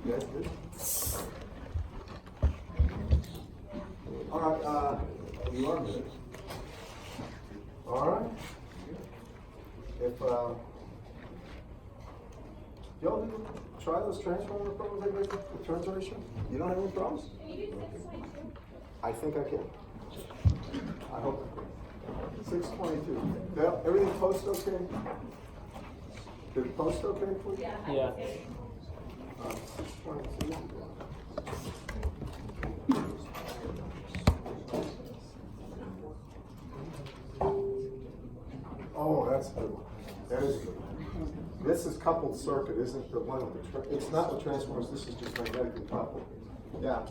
You guys good? All right, you are good. All right. If, y'all did try those transformer problems I gave you, the translation? You don't have any problems? Can you do 6.2? I think I can. I hope I can. 622. Yeah, everything post okay? Did it post okay for you? Yeah. 622. Oh, that's good. That is good. This is coupled circuit, isn't the one with the, it's not with transformers, this is just magnetically coupled. Yeah.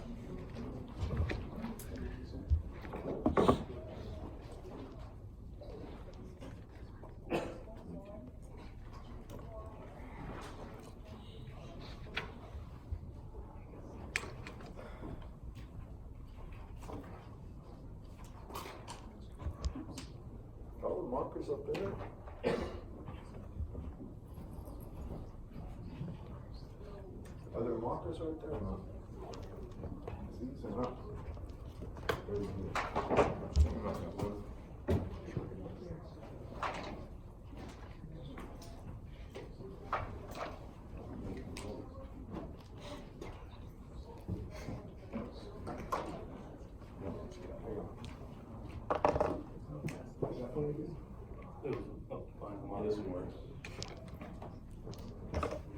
All the markers up there. Are there markers right there? No. These are not. Very good. This one works.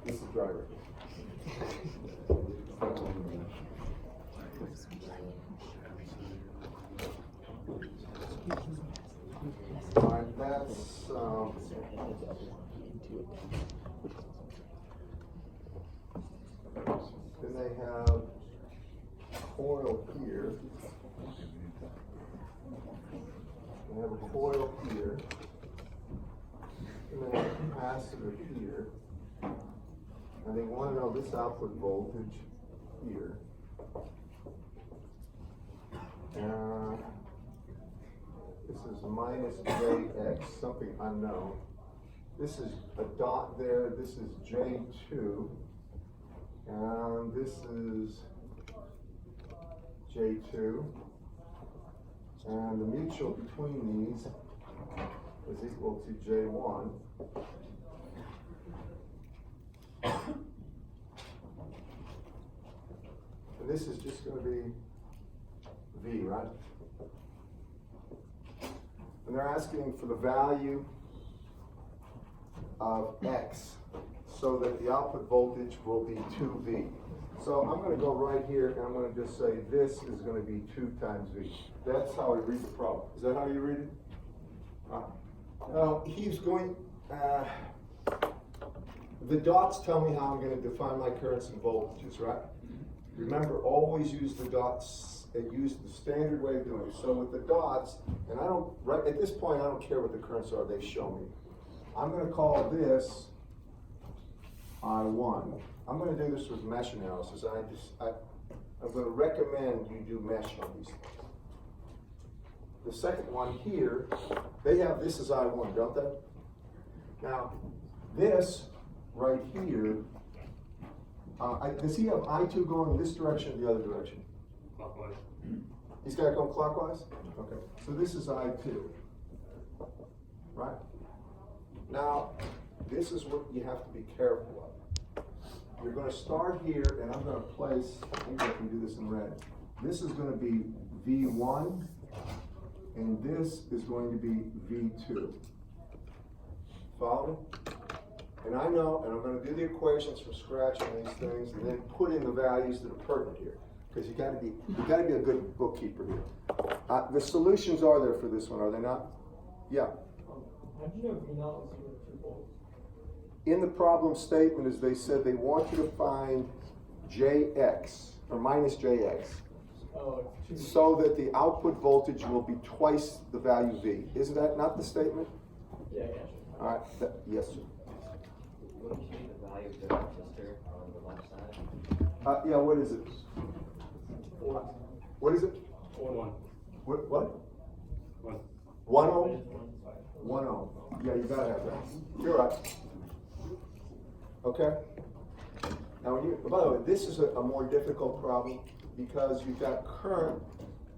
This is driver. Alright, that's then they have coil here. They have a coil here. And then a capacitor here. And they want to know this output voltage here. This is minus JX, something unknown. This is a dot there, this is J2. And this is J2. And the mutual between these is equal to J1. And this is just going to be V, right? And they're asking for the value of X so that the output voltage will be 2V. So I'm going to go right here and I'm going to just say this is going to be 2 times V. That's how I read the problem. Is that how you read it? Now, he's going, the dots tell me how I'm going to define my currents and voltages, right? Remember, always use the dots and use the standard way of doing it. So with the dots, and I don't, right at this point, I don't care what the currents are, they show me. I'm going to call this I1. I'm going to do this with mesh analysis. I'm going to recommend you do mesh on these things. The second one here, they have this as I1, don't they? Now, this right here, does he have I2 going in this direction or the other direction? Clockwise. He's got to go clockwise? Okay, so this is I2, right? Now, this is what you have to be careful of. You're going to start here, and I'm going to place, maybe I can do this in red. This is going to be V1, and this is going to be V2. Follow me? And I know, and I'm going to do the equations from scratch on these things, and then put in the values that are pertinent here, because you got to be a good bookkeeper here. The solutions are there for this one, are they not? Yeah. How do you know V naught is equal to 2 volts? In the problem statement, as they said, they want you to find JX, or minus JX, Oh, it's 2. so that the output voltage will be twice the value V. Isn't that not the statement? Yeah, I got you. All right, yes, sir. What is the value of the resistor on the left side? Yeah, what is it? 4. What is it? 1. What? 1. 1 ohm? 1 ohm. Yeah, you gotta have that. You're right. Okay. Now, by the way, this is a more difficult problem because you've got current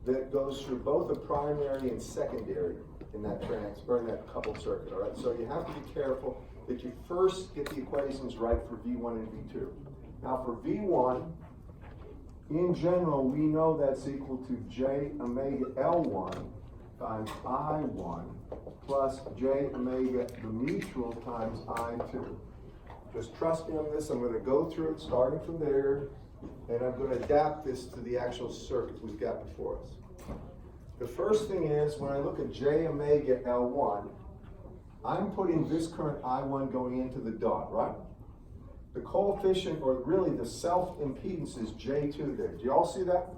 that goes through both a primary and secondary in that in that coupled circuit, all right? So you have to be careful that you first get the equations right for V1 and V2. Now for V1, in general, we know that's equal to J omega L1 times I1 plus J omega the mutual times I2. Just trust me on this. I'm going to go through it starting from there, and I'm going to adapt this to the actual circuit we've got before us. The first thing is, when I look at J omega L1, I'm putting this current I1 going into the dot, right? The coefficient, or really the self-impedance, is J2 there. Do you all see that?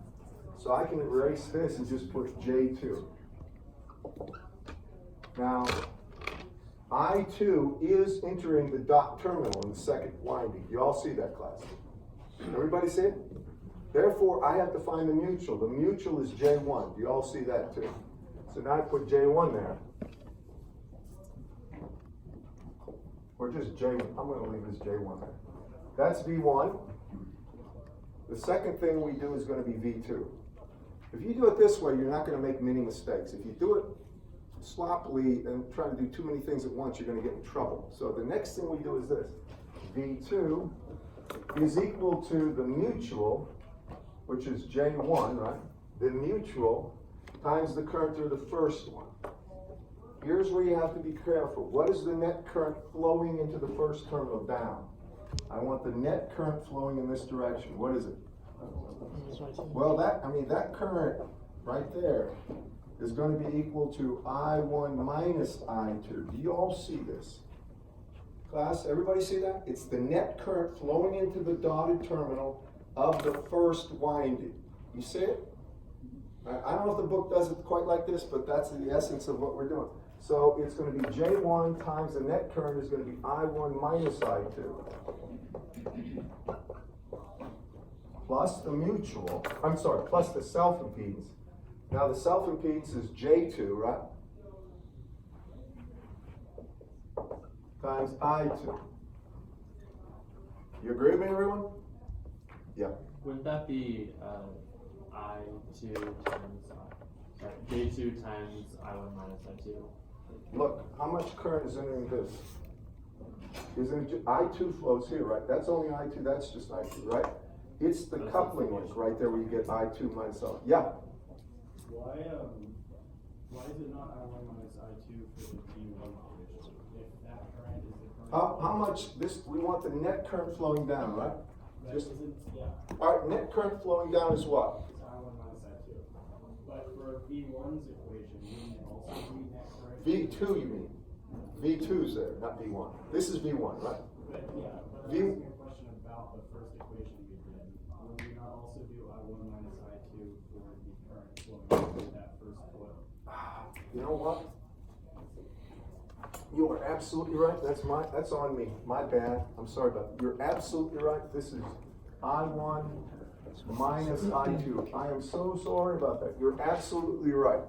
So I can erase this and just put J2. Now, I2 is entering the dot terminal in the second winding. You all see that, class? Everybody see it? Therefore, I have to find the mutual. The mutual is J1. You all see that too. So now I put J1 there. Or just J1. I'm going to leave this J1 there. That's V1. The second thing we do is going to be V2. If you do it this way, you're not going to make many mistakes. If you do it sloppily and try to do too many things at once, you're going to get in trouble. So the next thing we do is this. V2 is equal to the mutual, which is J1, right? The mutual times the current through the first one. Here's where you have to be careful. What is the net current flowing into the first terminal down? I want the net current flowing in this direction. What is it? Well, that current right there is going to be equal to I1 minus I2. Do you all see this? Class, everybody see that? It's the net current flowing into the dotted terminal of the first winding. You see it? I don't know if the book does it quite like this, but that's the essence of what we're doing. So it's going to be J1 times the net current is going to be I1 minus I2. Plus the mutual, plus the self-impedance. Now the self-impedance is J2, right? Times I2. You agree with me, everyone? Yeah. Wouldn't that be I2 times, J2 times I1 minus I2? Look, how much current is entering this? Isn't it I2 flows here, right? That's only I2, that's just I2, right? It's the coupling link right there where you get I2 minus I. Yeah? Why is it not I1 minus I2 for the V1 condition? If that current is the current. How much, we want the net current flowing down, right? That Just, isn't, yeah, all right, net current flowing down is what? it's I1 minus I2. But for V1's equation, wouldn't it also be net current? V2 you mean? V2's there, not V1. This is V1, right? But yeah, but I'm V- asking a question about the first equation we did. Would we not also do I1 minus I2 for the current flowing through that first coil? You know what? You are absolutely right. That's on me. My bad. I'm sorry about that. You're absolutely right. This is I1 minus I2. I am so sorry about that. You're absolutely right.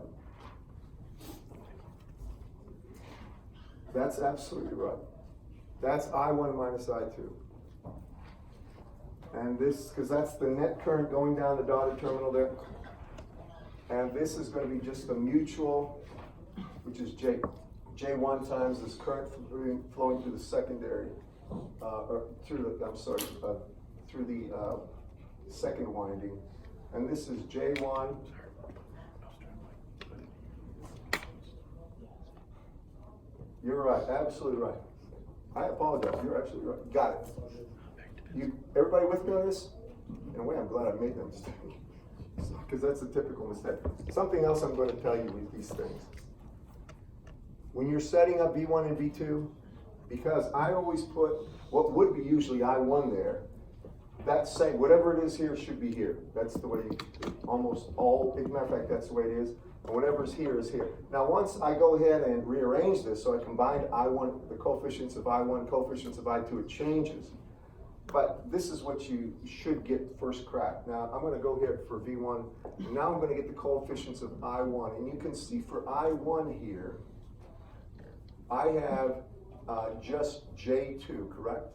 That's absolutely right. That's I1 minus I2. And this, because that's the net current going down the dotted terminal there. And this is going to be just the mutual, which is J1 times this current flowing through the secondary, through the second winding. And this is J1. You're right, absolutely right. I apologize, you're absolutely right. Got it. Everybody with me on this? In a way, I'm glad I made that mistake. Because that's a typical mistake. Something else I'm going to tell you with these things. When you're setting up V1 and V2, because I always put what would be usually I1 there, that's saying whatever it is here should be here. That's the way almost all, as a matter of fact, that's the way it is. And whatever's here is here. Now once I go ahead and rearrange this, so I combined I1, the coefficients of I1, coefficients of I2, it changes. But this is what you should get first crack. Now I'm going to go here for V1. Now I'm going to get the coefficients of I1. And you can see for I1 here, I have just J2, correct?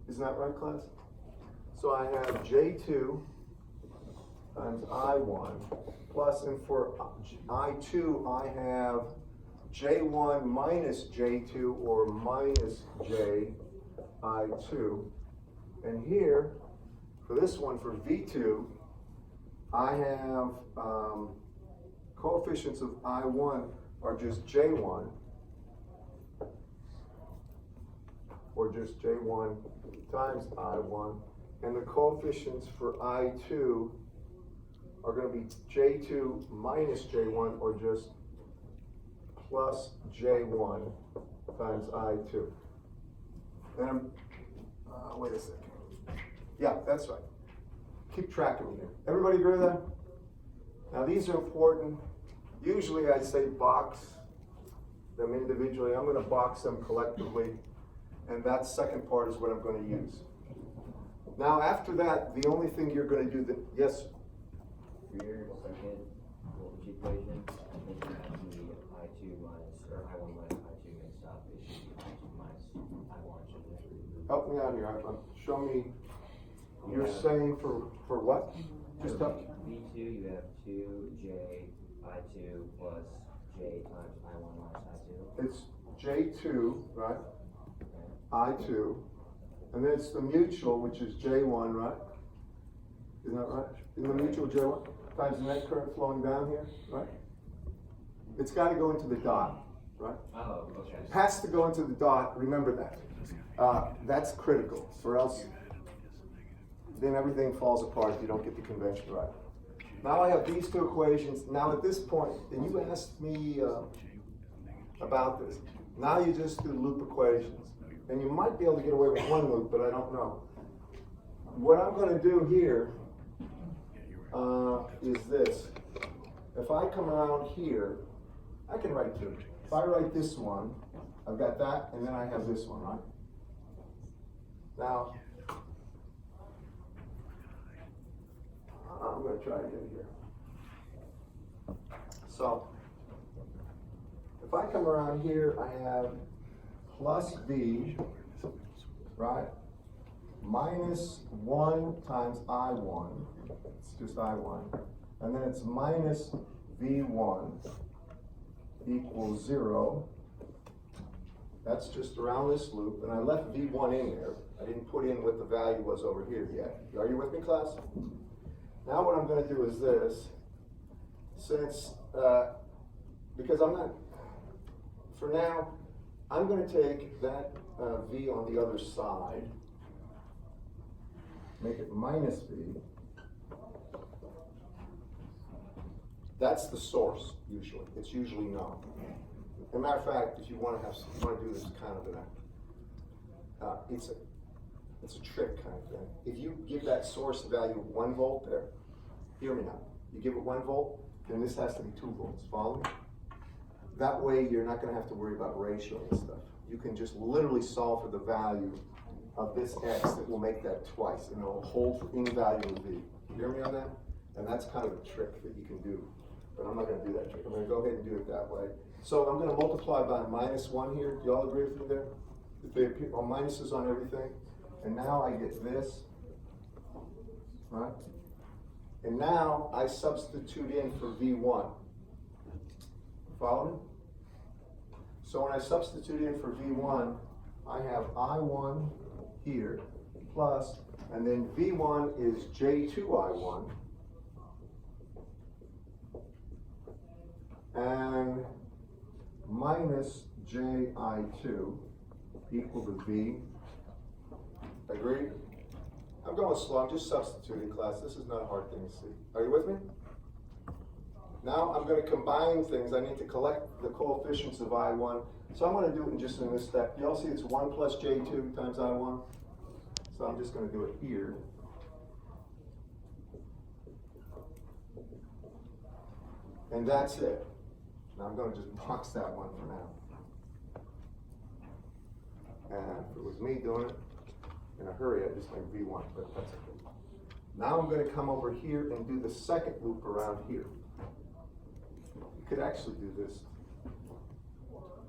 Isn't that right, class? So I have J2 times I1 plus, and for I2, I have J1 minus J2 or minus J2. And here, for this one, for V2, I have coefficients of I1 are just J1, or just J1 times I1, and the coefficients for I2 are going to be J2 minus J1, or just plus J1 times I2. And wait a second. Yeah, that's right. Keep track of me here. Everybody agree with that? Now these are important. Usually I say box them individually. I'm going to box them collectively. And that second part is what I'm going to use. Now after that, the only thing you're going to do, yes? For your second voltage equation, I think you have the I2 minus, or I1 minus I2 mixed up. It should be I2 minus I1, shouldn't it? Help me out here. Show me. You're saying for what? Just tell. V2, you have 2J I2 plus J times I1 minus I2. It's J2, right? I2, and then it's the mutual, which is J1, right? Isn't that right? Isn't the mutual J1 times the net current flowing down here, right? It's got to go into the dot, right? Oh, okay. It has to go into the dot, remember that. That's critical, or else then everything falls apart if you don't get the convention right. Now I have these two equations. Now at this point, and you asked me about this, now you just do loop equations. And you might be able to get away with one loop, but I don't know. What I'm going to do here is this. If I come around here, I can write two. If I write this one, I've got that, and then I have this one, right? Now, I'm going to try again here. So, if I come around here, I have plus V, right, minus 1 times I1, it's just I1, and then it's minus V1 equals 0. That's just around this loop, and I left V1 in there. I didn't put in what the value was over here yet. Are you with me, class? Now what I'm going to do is this, since, because I'm not, for now, I'm going to take that V on the other side, make it minus V. That's the source, usually. It's usually known. As a matter of fact, if you want to do this kind of an, it's a trick kind of thing. If you give that source a value of 1 volt there, hear me now. You give it 1 volt, then this has to be 2 volts. Follow me? That way, you're not going to have to worry about ratio and stuff. You can just literally solve for the value of this X that will make that twice, and it'll hold for any value of V. You hear me on that? And that's kind of a trick that you can do. But I'm not going to do that trick. I'm going to go ahead and do it that way. So I'm going to multiply by -1 here. Do y'all agree with me there? If they appear, minuses on everything. And now I get this, right? And now I substitute in for V1. Follow me? So when I substitute in for V1, I have I1 here, plus, and then V1 is J2I1, and minus JI2 equal to V. Agreed? I'm going slow, I'm just substituting, class. This is not a hard thing to see. Are you with me? Now I'm going to combine things. I need to collect the coefficients of I1. So I'm going to do it just in this step. You all see it's 1 plus J2 times I1. So I'm just going to do it here. And that's it. Now I'm going to just box that one for now. And if it was me doing it in a hurry, I'd just make V1, but that's okay. Now I'm going to come over here and do the second loop around here. You could actually do this.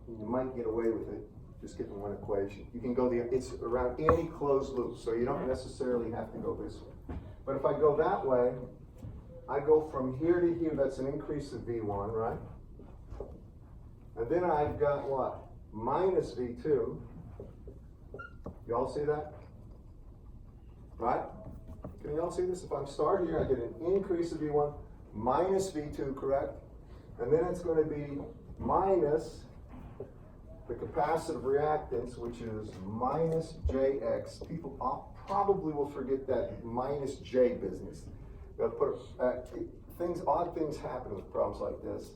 You might get away with it. just getting one equation. You can go it's around any closed loop, so you don't necessarily have to go this way. But if I go that way, I go from here to here, that's an increase of V1, right? And then I've got what? Minus V2. Y'all see that? Right? Can y'all see this? If I start here, I get an increase of V1 minus V2, correct? And then it's going to be minus the capacitive reactance, which is minus JX. People probably will forget that minus J business. They'll put odd things happen with problems like this.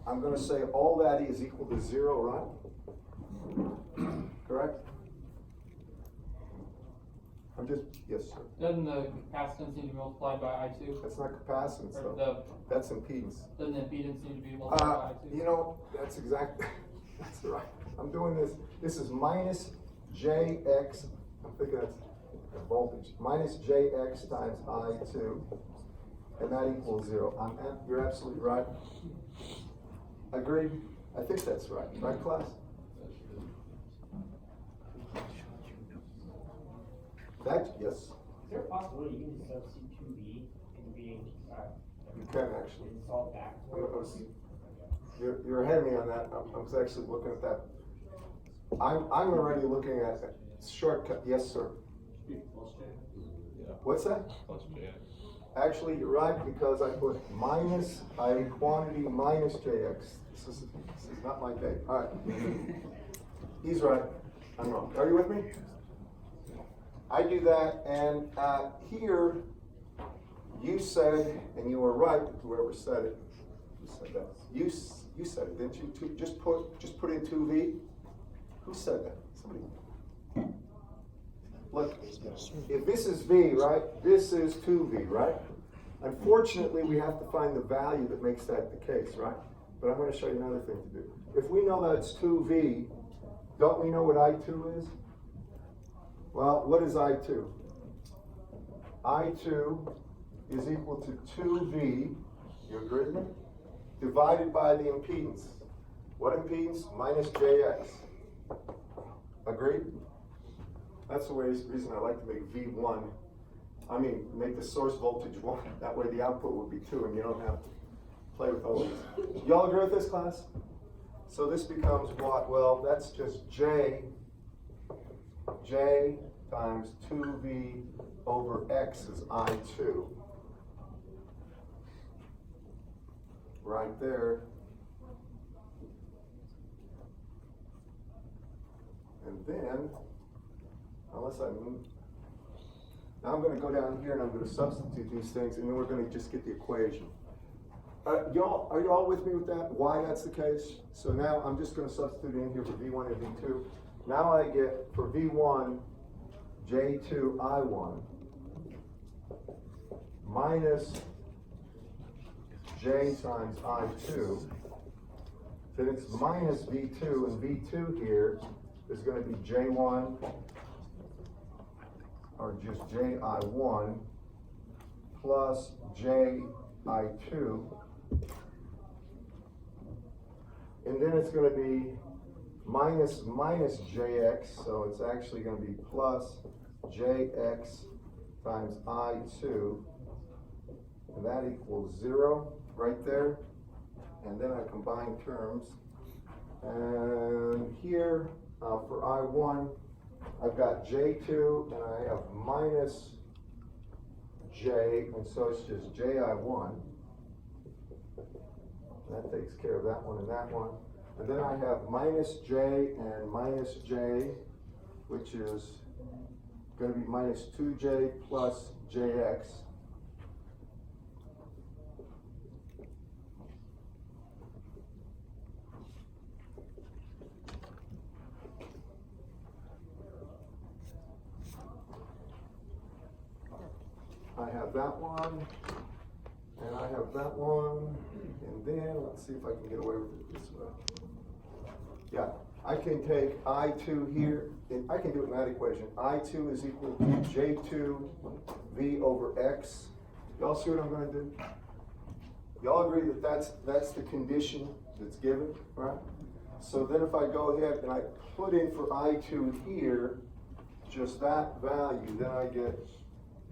I'm going to say all that is equal to 0, right? Correct? Yes, sir. Doesn't the capacitance need to be multiplied by I2? That's not capacitance, Or though. That's impedance. Doesn't the impedance need to be multiplied by I2? You know, that's exactly, that's right. I'm doing this. This is minus JX. I'm thinking that's the voltage. Minus JX times I2. And that equals 0. You're absolutely right. Agreed? I think that's right. Right, class? Yes. Is there a possibility you can substitute 2V into being, You can actually. solve back? You're ahead of me on that. I was actually looking at that. I'm already looking at a shortcut. Yes, sir. What's that? Actually, you're right, because I put minus quantity minus JX. This is not my day. All right. He's right. I'm wrong. Are you with me? I do that, and here you said, and you were right. Whoever said it, you said that. You said it, didn't you? Just put in 2V. Who said that? Somebody. Look, if this is V, right? This is 2V, right? Unfortunately, we have to find the value that makes that the case, right? But I'm going to show you another thing to do. If we know that it's 2V, don't we know what I2 is? Well, what is I2? I2 is equal to 2V, you agree with me? Divided by the impedance. What impedance? Minus JX. Agreed? That's the reason I like to make V1. Make the source voltage 1. That way the output would be 2 and you don't have to play with all these. Y'all agree with this, class? So this becomes what? Well, that's just J times 2V over X is I2. Right there. And then, unless I move, now I'm going to go down here and I'm going to substitute these things, and then we're going to just get the equation. Are you all with me with that? Why that's the case? So now I'm just going to substitute in here for V1 and V2. Now I get for V1, J2 I1 minus J times I2. Then it's minus V2, and V2 here is going to be J1, or just JI1 plus JI2. And then it's going to be minus JX, so it's actually going to be plus JX times I2. And that equals 0 right there. And then I combine terms. And here, for I1, I've got J2 and I have minus J, and so it's just JI1. That takes care of that one and that one. And then I have minus J and minus J, which is going to be minus 2J plus JX. I have that one, and I have that one, and then let's see if I can get away with it this way. Yeah, I can take I2 here, and I can do it in that equation. I2 is equal to J2V over X. Y'all see what I'm going to do? Y'all agree that that's the condition that's given, right? So then if I go ahead and I put in for I2 here, just that value, then I get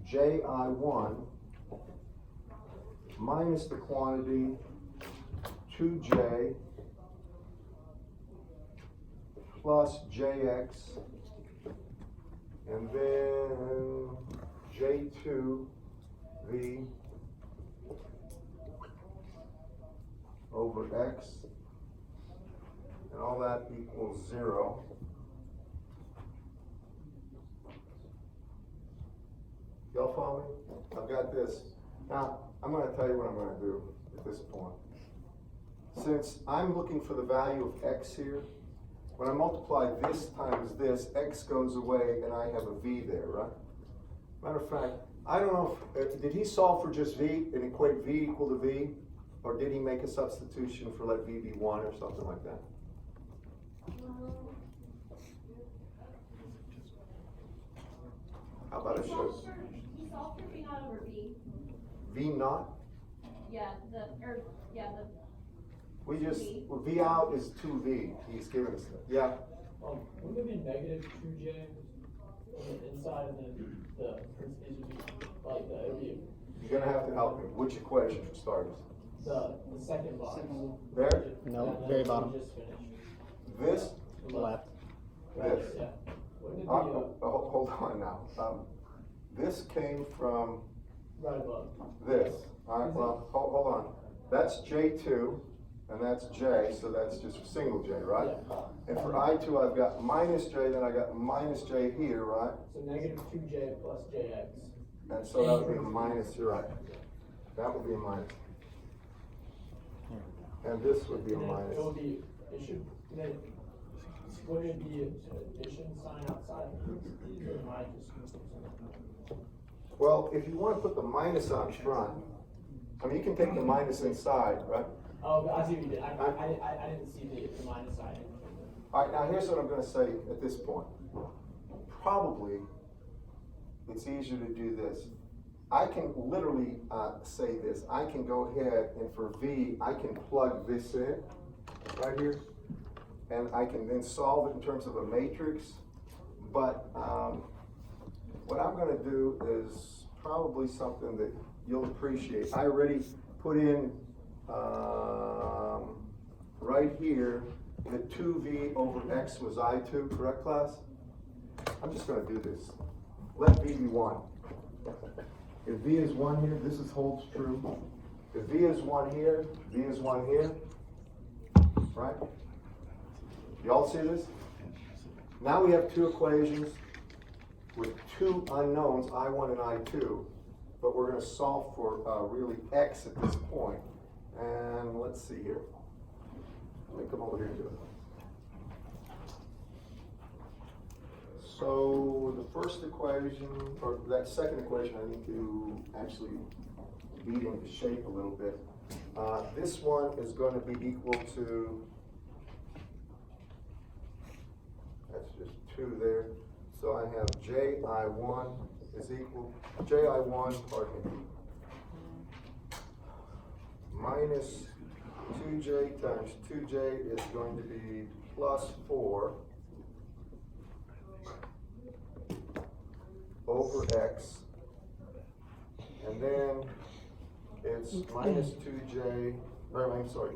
JI1 minus the quantity 2J plus JX, and then J2V over X, and all that equals 0. Y'all follow me? I've got this. Now, I'm gonna tell you what I'm gonna do at this point. Since I'm looking for the value of X here, when I multiply this times this, X goes away and I have a V there, right? Matter of fact, I don't know if, did he solve for just V and equate V equal to V? Or did he make a substitution for let V be 1 or something like that? How about a show? He solved for V naught over V. V naught? Yeah, the. We just, V. well, V out is 2V, he's given us that, yeah. Wouldn't it be negative 2J on the inside and then the parentheses would be like the, it would be You're gonna have to help me, which equation for starters? the second box. There? No, That very we bottom. just finished. This? Left. This? Yeah. Wouldn't it be Hold on now, this came from right above? this, alright, well, hold on. That's J2, and that's J, so that's just single J, right? Yeah. And for I2, I've got minus J, then I got minus J here, right? So negative 2J plus JX. And so that would be a minus, you're right. That would be a minus. And this would be a And then minus. it would be, it should, then, would it be an addition sign outside the parentheses, or am I just? Well, if you wanna put the minus on front, I mean, you can take the minus inside, right? Oh, I see what you did. I didn't see the minus sign. Alright, now here's what I'm gonna say at this point. Probably, it's easier to do this. I can literally, say this. I can go ahead and for V, I can plug this in, right here. And I can then solve it in terms of a matrix. But, what I'm gonna do is probably something that you'll appreciate. I already put in, right here, that 2V over X was I2, correct, class? I'm just gonna do this. Let V be 1. If V is 1 here, this holds true. If V is 1 here, V is 1 here, right? Y'all see this? Now we have two equations with two unknowns, I1 and I2, but we're gonna solve for really X at this point. And let's see here. Let me come over here and do it. So the first equation, or that second equation, I need to actually beat into shape a little bit. This one is going to be equal to, that's just 2 there. So I have JI1 is equal, JI1, pardon me, minus 2J times 2J is going to be plus 4 over X, and then it's minus 2J, or I'm sorry,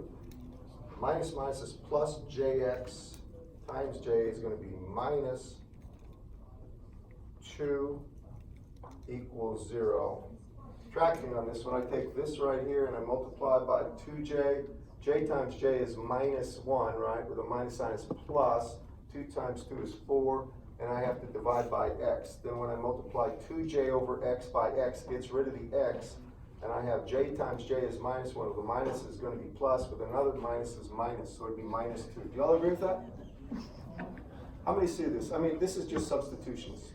minus minus is plus JX times J is going to be minus 2 equals 0. Subtracting on this one, I take this right here and I multiply by 2J. J times J is minus 1, right? With a minus sign is plus. 2 times 2 is 4. And I have to divide by X. Then when I multiply 2J over X by X, gets rid of the X. And I have J times J is minus 1. With a minus is going to be plus. With another minus is minus. So it'd be minus 2. Do y'all agree with that? How many see this? I mean, this is just substitutions.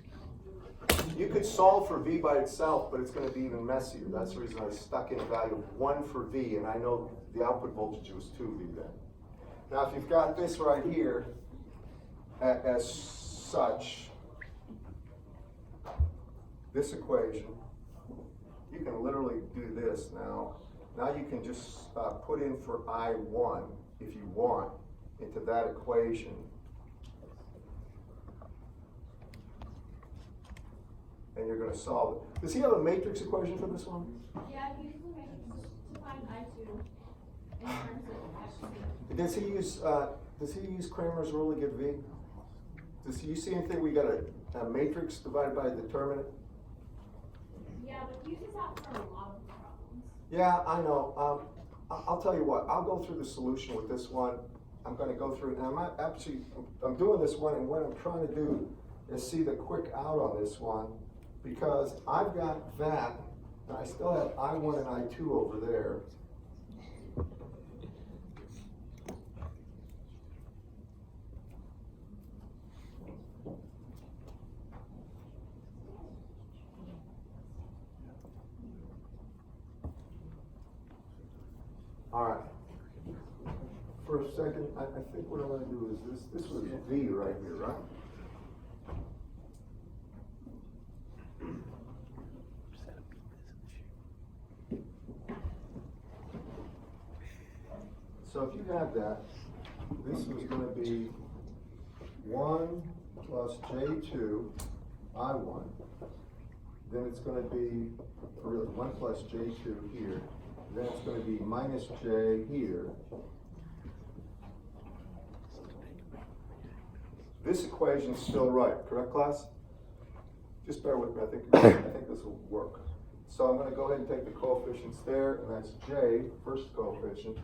You could solve for V by itself, but it's going to be even messier. That's the reason I stuck in a value of 1 for V, and I know the output voltage was 2V then. Now, if you've got this right here as such, this equation, you can literally do this now. Now you can just put in for I1 if you want, into that equation. And you're gonna solve it. Does he have a matrix equation for this one? Yeah, he uses the matrix to find I2 in terms of X2. Does he use Kramer's rule to get V? Does you see anything, we got a matrix divided by a determinant? Yeah, but he uses that for a lot of problems. Yeah, I know. I'll tell you what, I'll go through the solution with this one. I'm gonna go through it, and I'm doing this one, and what I'm trying to do is see the quick out on this one, because I've got that, and I still have I1 and I2 over there. All right. For a second, I think what I'm gonna do is this was V right here, right? So if you had that, this was gonna be 1 plus J2 I1. Then it's gonna be, or really, 1 plus J2 here. Then it's gonna be minus J here. This equation's still right, correct, class? Just bear with me, I think this will work. So I'm gonna go ahead and take the coefficients there, and that's J, first coefficient.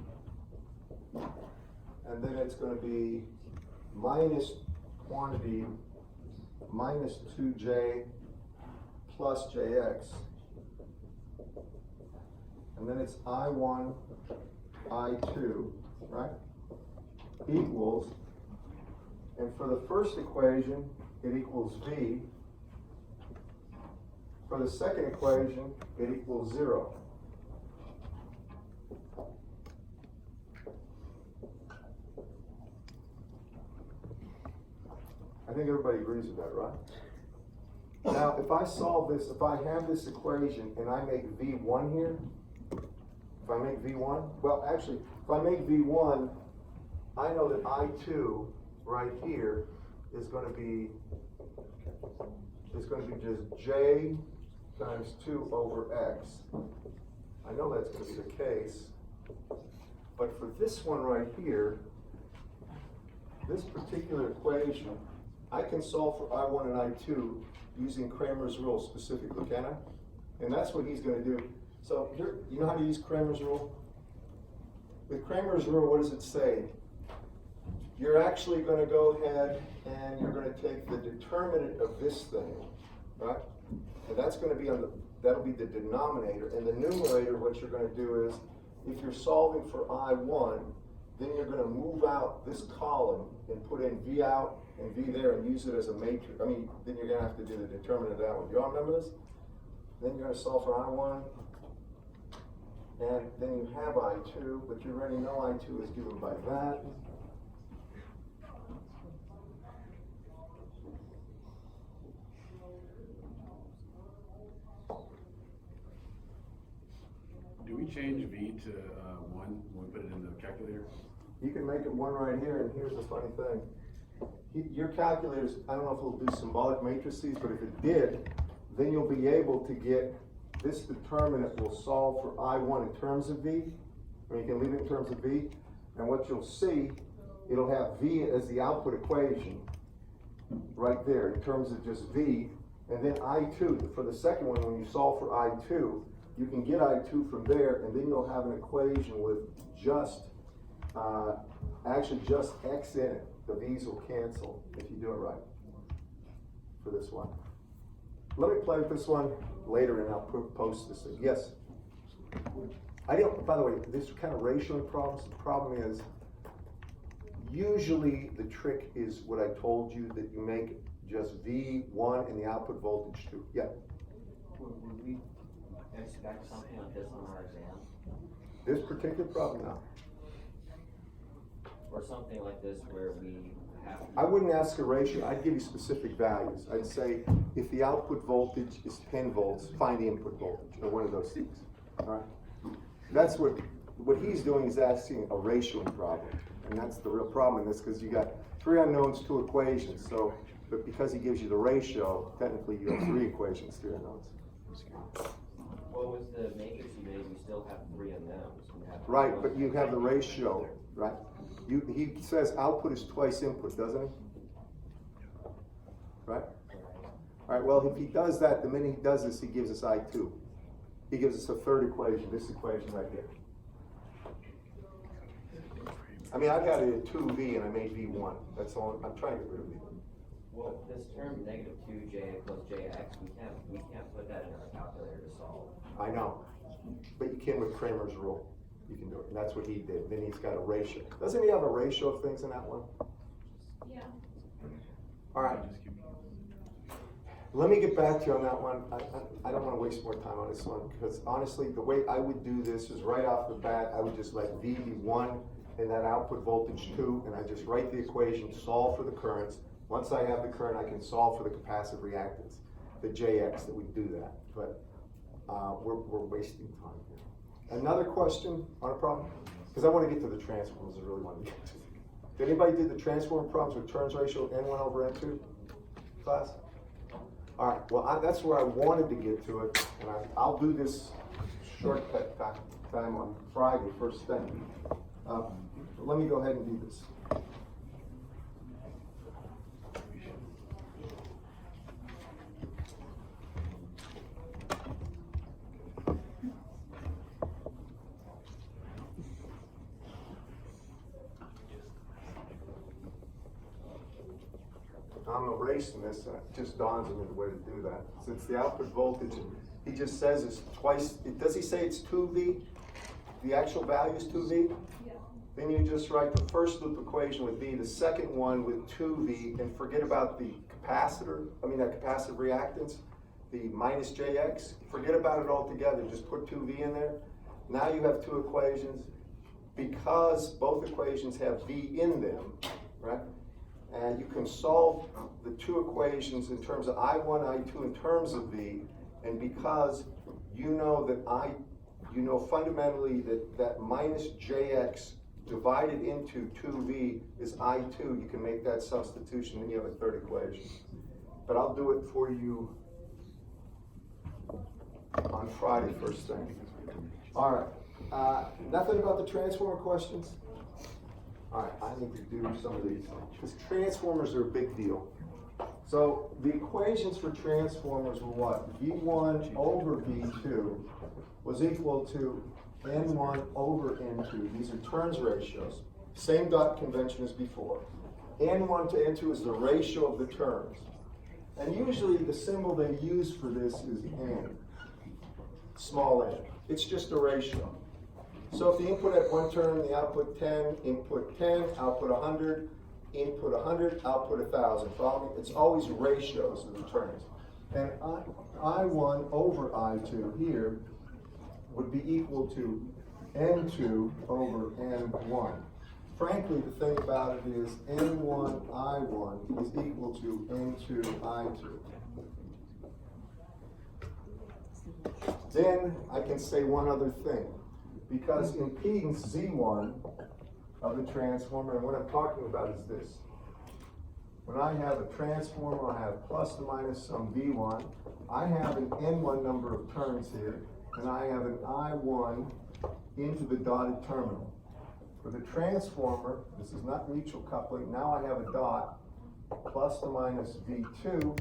And then it's gonna be minus quantity, minus 2J plus JX. And then it's I1, I2, right? Equals, and for the first equation, it equals V. For the second equation, it equals 0. I think everybody agrees with that, right? Now, if I solve this, if I have this equation and I make V1 here, if I make V1, well, actually, if I make V1, I know that I2 right here is going to be just J times 2 over X. I know that's going to be the case. But for this one right here, this particular equation, I can solve for I1 and I2 using Kramer's rule specifically, can I? And that's what he's going to do. So here, you know how to use Kramer's rule? With Kramer's rule, what does it say? You're actually going to go ahead and you're going to take the determinant of this thing, right? And that's going to be that'll be the denominator. And the numerator, what you're going to do is, if you're solving for I1, then you're going to move out this column and put in V out and V there and use it as a matrix. I mean, then you're going to have to do the determinant of that one. You all remember this? Then you're going to solve for I1. And then you have I2, but you already know I2 is given by that. Do we change V to 1 when we put it in the calculator? You can make it 1 right here, and here's the funny thing. Your calculators, I don't know if it'll do symbolic matrices, but if it did, then you'll be able to get this determinant will solve for I1 in terms of V. I mean, you can leave it in terms of V, and what you'll see, it'll have V as the output equation right there in terms of just V, and then I2, for the second one, when you solve for I2, you can get I2 from there, and then you'll have an equation with just, actually just X in it. The V's will cancel if you do it right for this one. Let me play with this one later and I'll post this thing. Yes? I don't, by the way, this kind of ratioing problems, the problem is, usually the trick is what I told you, that you make just V1 and the output voltage 2. Yeah? Would we expect something like this on our exam? This particular problem now. Or something like this where we have to... I wouldn't ask a ratio, I'd give you specific values. I'd say, if the output voltage is 10 volts, find the input voltage, or one of those things, all right? That's what he's doing, is asking a ratioing problem. And that's the real problem in this, because you got 3 unknowns, 2 equations, so, but because he gives you the ratio, technically you have 3 equations, 3 unknowns. Well, with the matrix you made, we still have 3 unknowns. We have Right, but you have the ratio, right? He says output is twice input, doesn't he? Right? All right, well, if he does that, the minute he does this, he gives us I2. He gives us a 3rd equation, this equation right here. I mean, I got it at 2v and I made v1. That's all, I'm trying to get rid of v. Well, this term negative 2j plus jx, we can't put that in our calculator to solve. I know, but you can with Kramer's rule. You can do it, and that's what he did. Then he's got a ratio. Doesn't he have a ratio of things in that one? Yeah. All right. Let me get back to you on that one. I don't want to waste more time on this one, because honestly, the way I would do this is right off the bat, I would just let V be 1 and that output voltage 2, and I just write the equation, solve for the currents. Once I have the current, I can solve for the capacitive reactance, the JX, that we do that. But we're wasting time here. Another question on a problem? Because I want to get to the transformers, I really want to get to. Did anybody do the transformer problems with turns ratio N1 over N2 class? All right, well, that's where I wanted to get to it, and I'll do this shortcut time on Friday, first thing. Let me go ahead and do this. I'm erasing this, and it just dawns on me the way to do that. Since the output voltage, he just says it's twice, does he say it's 2V? The actual value is 2V? Yeah. Then you just write the first loop equation with V, the second one with 2V, and forget about the capacitor, that capacitive reactance, the minus JX. Forget about it altogether, just put 2V in there. Now you have 2 equations. Because both equations have V in them, right? And you can solve the 2 equations in terms of I1, I2 in terms of V, and because you know that fundamentally that minus JX divided into 2V is I2, you can make that substitution, then you have a 3rd equation. But I'll do it for you on Friday first thing. All right, nothing about the transformer questions? All right, I need to do some of these, because transformers are a big deal. So the equations for transformers were what? V1 over V2 was equal to N1 over N2. These are turns ratios. Same dot convention as before. N1 to N2 is the ratio of the turns. And usually the symbol they use for this is N, small n. It's just a ratio. So if the input at 1 turn, the output 10, input 10, output 100, input 100, output 1,000. Follow me? It's always ratios of the turns. And I1 over I2 here would be equal to N2 over N1. Frankly, the thing about it is N1 I1 is equal to N2 I2. Then I can say one other thing. Because impedance Z1 of the transformer, and what I'm talking about is this. When I have a transformer, I have plus or minus some V1. I have an N1 number of turns here, and I have an I1 into the dotted terminal. For the transformer, this is not mutual coupling. Now I have a dot, plus or minus V2,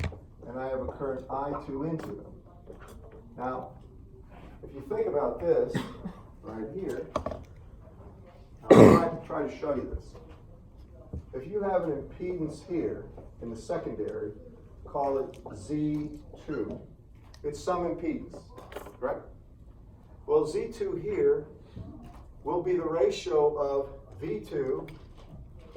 and I have a current I2 into them. Now, if you think about this, right here, I'll try to show you this. If you have an impedance here in the secondary, call it Z2. It's some impedance, right? Well, Z2 here will be the ratio of V2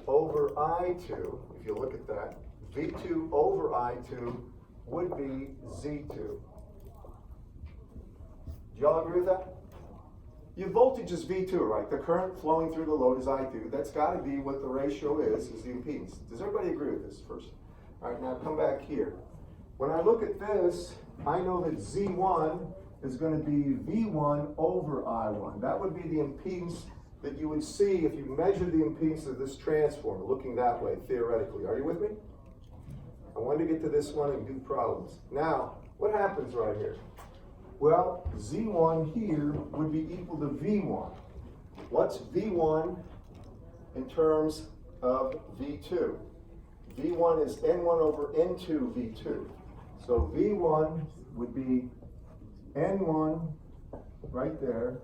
over I2. If you look at that, V2 over I2 would be Z2. Do y'all agree with that? Your voltage is V2, right? The current flowing through the load is I2. That's got to be what the ratio is the impedance. Does everybody agree with this first? All right, now come back here. When I look at this, I know that Z1 is going to be V1 over I1. That would be the impedance that you would see if you measure the impedance of this transformer, looking that way, theoretically. Are you with me? I wanted to get to this one and do problems. Now, what happens right here? Well, Z1 here would be equal to V1. What's V1 in terms of V2? V1 is N1 over N2 V2. So V1 would be N1 right there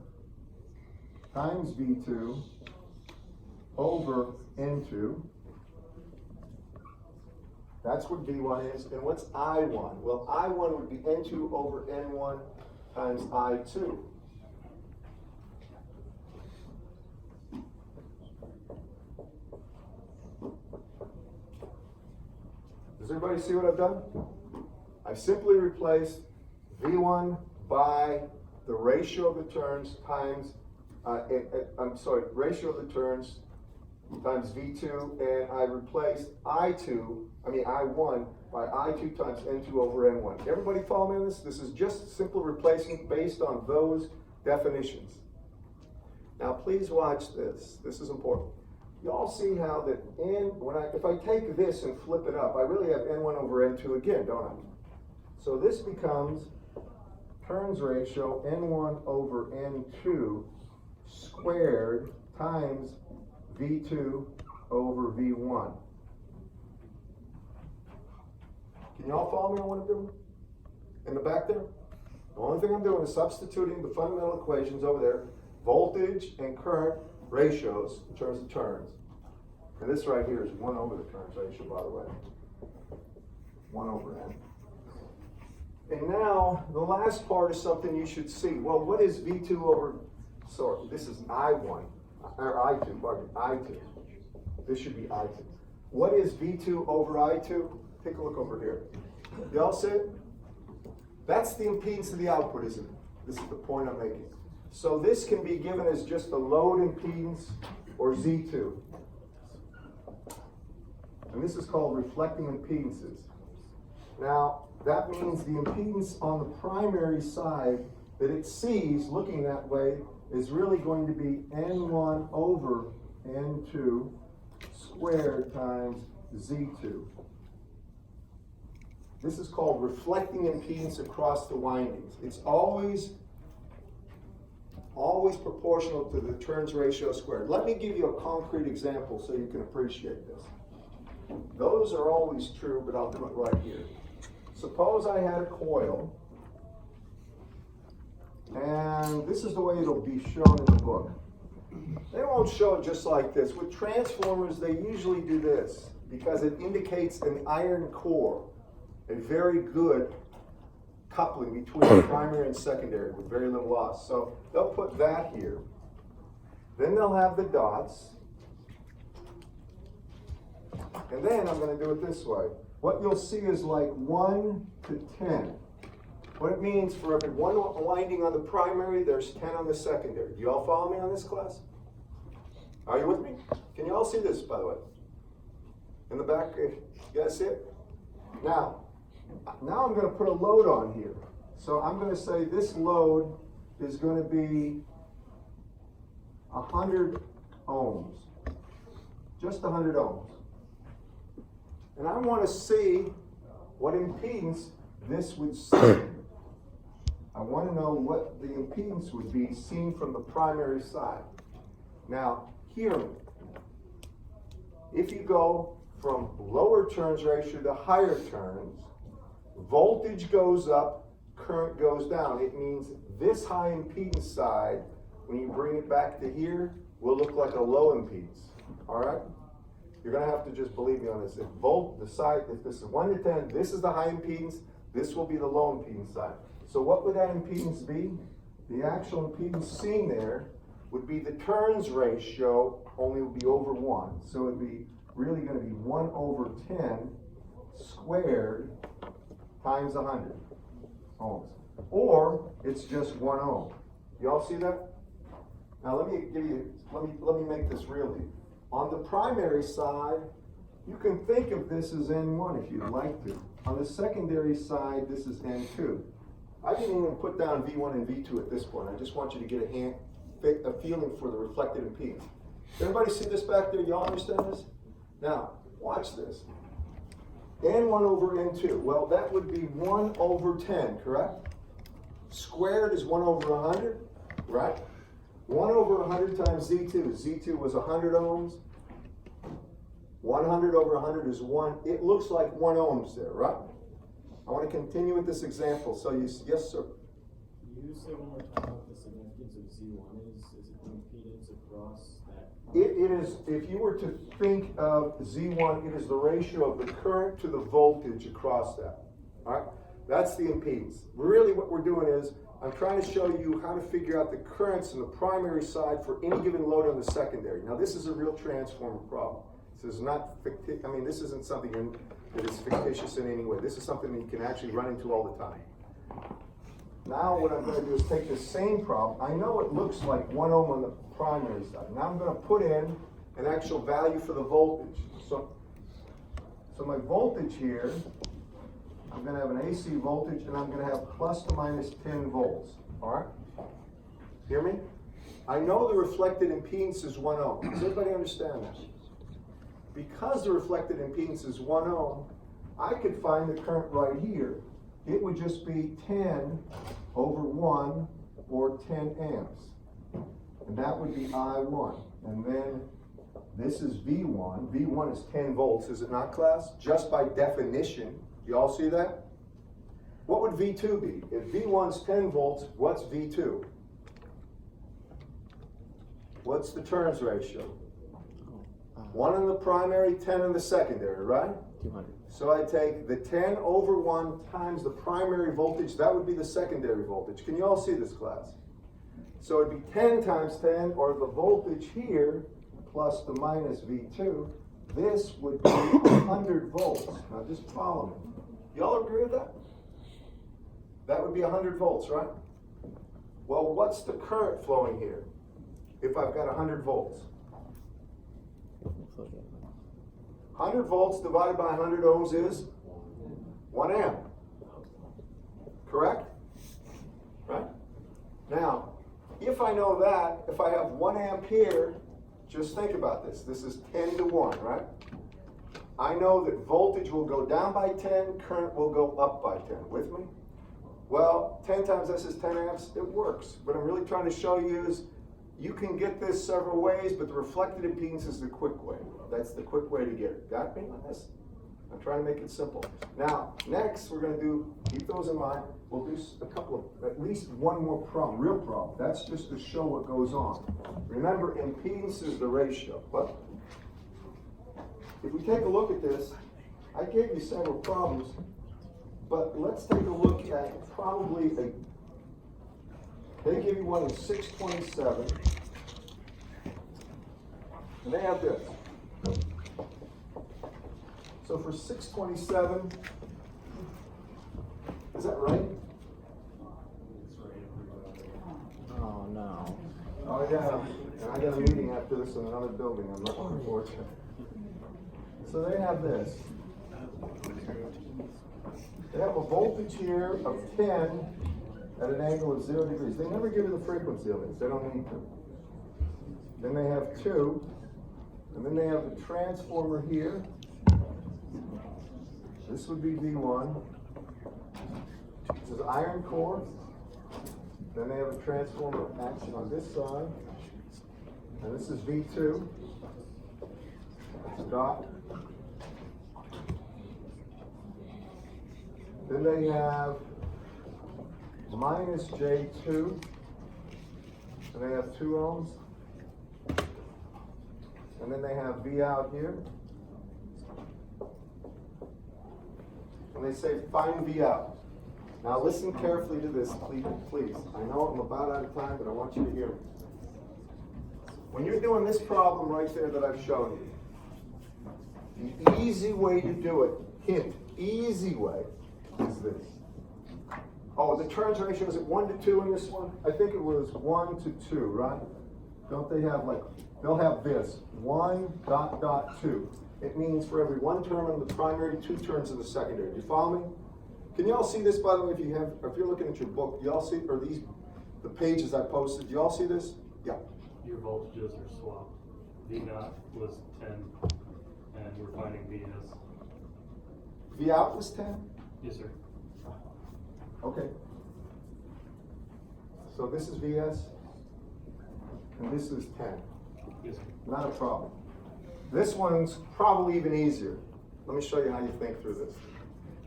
times V2 over N2. That's what V1 is. And what's I1? Well, I1 would be N2 over N1 times I2. Does everybody see what I've done? I simply replaced V1 by the ratio of the turns times, ratio of the turns times V2, and I replaced I1 by I2 times N2 over N1. Everybody follow me on this? This is just simple replacement based on those definitions. Now please watch this. This is important. You all see how that if I take this and flip it up, I really have N1 over N2 again, don't I? So this becomes turns ratio N1 over N2 squared times V2 over V1. Can you all follow me on what I'm doing? In the back there? The only thing I'm doing is substituting the fundamental equations over there, voltage and current ratios in terms of turns. And this right here is 1 over the turns ratio, by the way. 1 over N. And now, the last part is something you should see. Well, what is V2 over, this is I1, or I2, pardon me, I2. This should be I2. What is V2 over I2? Take a look over here. You all see it? That's the impedance of the output, isn't it? This is the point I'm making. So this can be given as just a load impedance or Z2. And this is called reflecting impedances. Now, that means the impedance on the primary side that it sees looking that way is really going to be N1 over N2 squared times Z2. This is called reflecting impedance across the windings. It's always proportional to the turns ratio squared. Let me give you a concrete example so you can appreciate this. Those are always true, but I'll do it right here. Suppose I had a coil, and this is the way it'll be shown in the book. They won't show it just like this. With transformers, they usually do this because it indicates an iron core, a very good coupling between primary and secondary with very little loss. So they'll put that here. Then they'll have the dots. And then I'm going to do it this way. What you'll see is like 1 to 10. What it means for every one winding on the primary, there's 10 on the secondary. Do you all follow me on this, class? Are you with me? Can you all see this, by the way? In the back, you guys see it? Now I'm going to put a load on here. So I'm going to say this load is going to be 100 ohms. Just 100 ohms. And I want to see what impedance this would see. I want to know what the impedance would be seen from the primary side. Now, hear me. If you go from lower turns ratio to higher turns, voltage goes up, current goes down. It means this high impedance side, when you bring it back to here, will look like a low impedance. All right? You're going to have to just believe me on this. If this is 1 to 10, this is the high impedance, this will be the low impedance side. So what would that impedance be? The actual impedance seen there would be the turns ratio, only would be over 1. So it would be really going to be 1 over 10 squared times 100 ohms. Or it's just 1 ohm. You all see that? Now let me make this real to you. On the primary side, you can think of this as N1 if you'd like to. On the secondary side, this is N2. I didn't even put down V1 and V2 at this point. I just want you to get a a feeling for the reflected impedance. Everybody see this back there? Y'all understand this? Now, watch this. N1 over N2. Well, that would be 1 over 10, correct? Squared is 1 over 100, right? 1 over 100 times Z2. Z2 was 100 ohms. 100 over 100 is 1. It looks like 1 ohms there, right? I want to continue with this example. So you, yes, sir. You say one more time what the significance of Z1 is. Is it the impedance across that? It is, if you were to think of Z1, it is the ratio of the current to the voltage across that. All right? That's the impedance. Really what we're doing is, I'm trying to show you how to figure out the currents in the primary side for any given load on the secondary. Now this is a real transformer problem. This is not fictitious. I mean, this isn't something that is fictitious in any way. This is something that you can actually run into all the time. Now what I'm going to do is take the same problem. I know it looks like 1 ohm on the primary side. Now I'm going to put in an actual value for the voltage. So my voltage here, I'm going to have an AC voltage, and I'm going to have plus to minus 10 volts. All right? Hear me? I know the reflected impedance is 1 ohm. Does everybody understand that? Because the reflected impedance is 1 ohm, I could find the current right here. It would just be 10 over 1 or 10 amps. And that would be I1. And then this is V1. V1 is 10 volts, is it not, class? Just by definition. You all see that? What would V2 be? If V1's 10 volts, what's V2? What's the turns ratio? 1 in the primary, 10 in the secondary, right? 200. So I take the 10 over 1 times the primary voltage, that would be the secondary voltage. Can you all see this, class? So it'd be 10 times 10, or the voltage here, plus the minus V2, this would be 100 volts. Now just follow me. Y'all agree with that? That would be 100 volts, right? Well, what's the current flowing here if I've got 100 volts? 100 volts divided by 100 ohms is 1 amp. Correct? Right? Now, if I know that, if I have 1 amp here, just think about this. This is 10 to 1, right? I know that voltage will go down by 10, current will go up by 10. With me? Well, 10 times this is 10 amps. It works. What I'm really trying to show you is you can get this several ways, but the reflected impedance is the quick way. That's the quick way to get it. Got me on this? I'm trying to make it simple. Now, next we're going to do, keep those in mind, we'll do a couple of, at least one more problem, real problem. That's just to show what goes on. Remember, impedance is the ratio. But if we take a look at this, I gave you several problems, but let's take a look at probably they give you one in 627, and they have this. So for 627, is that right? Oh no. Oh yeah, and I got a meeting after this in another building. I'm not looking forward to it. So they have this. They have a voltage here of 10 at an angle of 0 degrees. They never give you the frequency of it. They don't need to. Then they have 2. And then they have the transformer here. This would be V1. This is iron core. Then they have a transformer action on this side. And this is V2. That's a dot. Then they have minus J2. And they have 2 ohms. And then they have V out here. And they say find V out. Now listen carefully to this, please. I know I'm about out of time, but I want you to hear me. When you're doing this problem right there that I've shown you, the easy way to do it, hint, easy way, is this. Oh, the turns ratio, is it 1 to 2 in this one? I think it was 1 to 2, right? Don't they have like, they'll have this, 1.2. It means for every 1 term in the primary, 2 turns in the secondary. Do you follow me? Can you all see this, by the way, if you're looking at your book, do you all see, or the pages I posted, do you all see this? Yeah. your voltages are swapped. V naught was 10, and we're finding VS. V out was 10? Yes, sir. Okay. So this is VS, and this is 10. Yes, sir. Not a problem. This one's probably even easier. Let me show you how you think through this.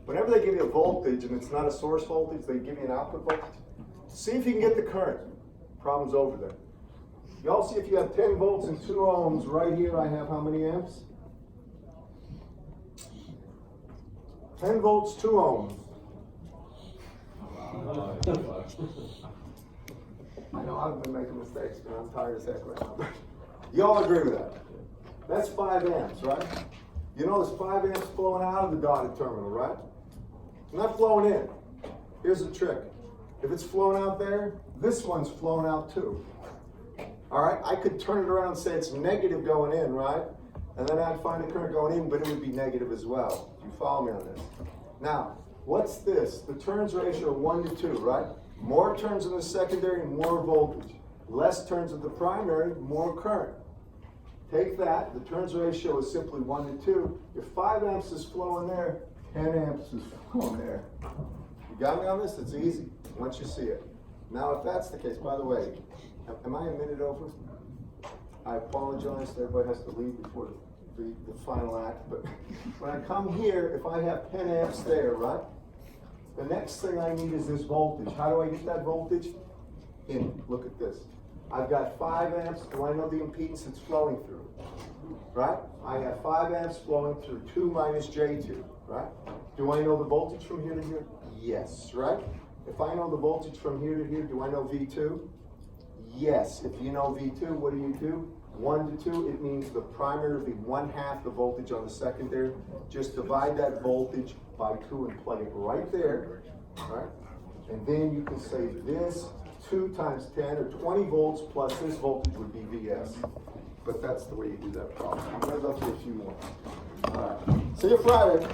Whenever they give you a voltage and it's not a source voltage, they give you an output voltage. See if you can get the current. Problem's over there. Y'all see if you have 10 volts and 2 ohms, right here I have how many amps? 10 volts, 2 ohms. I know I've been making mistakes, man. I'm tired as heck right now. Y'all agree with that? That's 5 amps, right? You know there's 5 amps flowing out of the dotted terminal, right? It's not flowing in. Here's the trick. If it's flowing out there, this one's flowing out too. All right, I could turn it around and say it's negative going in, right? And then I'd find the current going in, but it would be negative as well. You follow me on this? Now, what's this? The turns ratio of 1 to 2, right? More turns in the secondary, more voltage. Less turns in the primary, more current. Take that, the turns ratio is simply 1 to 2. If 5 amps is flowing there, 10 amps is flowing there. You got me on this? It's easy once you see it. Now, if that's the case, by the way, am I a minute over? I apologize, everybody has to leave before the final act, but when I come here, if I have 10 amps there, right? The next thing I need is this voltage. How do I get that voltage? Look at this. I've got 5 amps. Do I know the impedance it's flowing through? Right? I have 5 amps flowing through 2 minus J2, right? Do I know the voltage from here to here? Yes, right? If I know the voltage from here to here, do I know V2? Yes. If you know V2, what do? 1 to 2, it means the primary will be 1/2 the voltage on the secondary. Just divide that voltage by 2 and plug it right there, right? And then you can say this 2 times 10 or 20 volts plus this voltage would be VS. But that's the way you do that problem. I'm gonna go through a few more. All right. See you Friday.